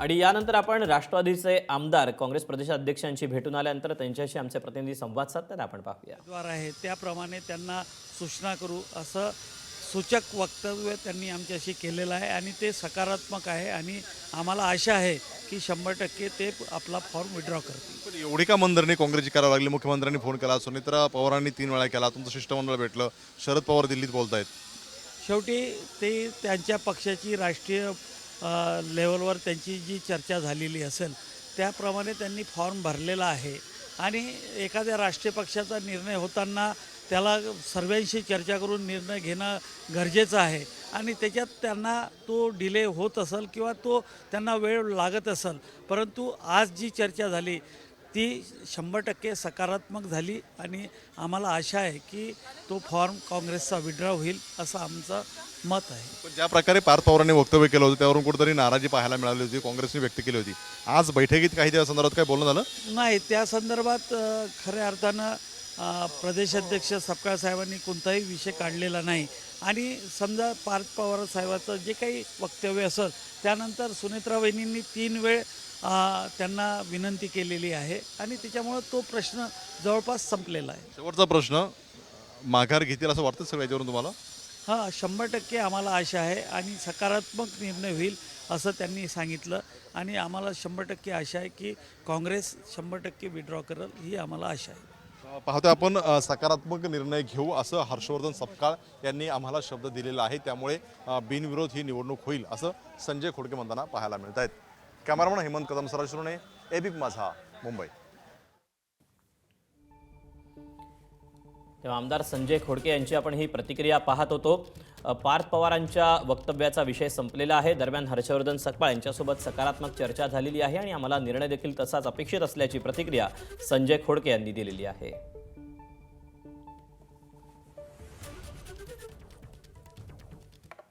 आणि यानंतर आपण राष्ट्रवादीचे आमदार काँग्रेस प्रदेशाध्यक्षांशी भेटून आल्यानंतर त्यांच्याशी आमचे प्रतिनिधी संवाद साधतात, आपण पाहूया। द्वार आहे त्याप्रमाणे त्यांना सूचना करू असं सूचक वक्तव्य त्यांनी आमच्याशी केलेलं आहे आणि ते सकारात्मक आहे आणि आम्हाला आशा आहे की 100% ते आपला फॉर्म विड्रॉ करतील। पण एवढी का मनधरणी काँग्रेसची करावी लागली? मुख्यमंत्र्यांनी फोन केला, सुनेत्रा पवारांनी 3 वेळा केला, तुमचं शिष्टमंडळ भेटलं, शरद पवार दिल्लीत बोलतायत। शेवटी ते त्यांच्या पक्षाची राष्ट्रीय लेवलवर त्यांची जी चर्चा झालेली असेल त्याप्रमाणे त्यांनी फॉर्म भरलेला आहे आणि एखाद्या राष्ट्रीय पक्षाचा निर्णय होताना त्याला सर्वांशी चर्चा करून निर्णय घेणं गरजेचं आहे आणि त्याच्यात त्यांना तो डिले होत असेल किंवा त्यांना वेळ लागत असेल, परंतु आज जी चर्चा झाली ती 100% सकारात्मक झाली आणि आम्हाला आशा आहे की तो फॉर्म काँग्रेसचा विड्रॉ होईल असं आमचं मत आहे। पण ज्या प्रकारे पार्थ पवारांनी वक्तव्य केलं होतं त्यावरून कुठेतरी नाराजी पाहायला मिळाली होती, काँग्रेसने व्यक्त केली होती। आज बैठकीत काही त्या संदर्भात काय बोलणं झालं? नाही, त्या संदर्भात खऱ्या अर्थानं प्रदेशाध्यक्ष सपकाळ साहेबांनी कोणताही विषय काढलेला नाही आणि समजा पार्थ पवार साहेबाचं जे काही वक्तव्य असेल त्यानंतर सुनेत्रा वहिनींनी 3 वेळ त्यांना विनंती केलेली आहे आणि त्याच्यामुळं तो प्रश्न जवळपास संपलेला आहे। शेवटचा प्रश्न, माघार घेतील असं वाटतं सगळं याच्यावरून तुम्हाला? हां, 100% आम्हाला आशा आहे आणि सकारात्मक निर्णय होईल असं त्यांनी सांगितलं आणि आम्हाला 100% आशा आहे की काँग्रेस 100% विड्रॉ करेल ही आम्हाला आशा आहे। पाहतोय आपण सकारात्मक निर्णय घेऊ असं हर्षवर्धन सपकाळ यांनी आम्हाला शब्द दिलेला आहे, त्यामुळे बिनविरोध ही निवडणूक होईल असं संजय खोडके म्हणताना पाहायला मिळत आहेत। कॅमेरामन हेमंत कदम सरासुरने, एबीपी माझा, मुंबई। तेव्हा आमदार संजय खोडके यांची आपण ही प्रतिक्रिया पाहत होतो। पार्थ पवारांच्या वक्तव्याचा विषय संपलेला आहे। दरम्यान हर्षवर्धन सपकाळ यांच्यासोबत सकारात्मक चर्चा झालेली आहे आणि आम्हाला निर्णय देखील तसाच अपेक्षित असल्याची प्रतिक्रिया संजय खोडके यांनी दिलेली आहे।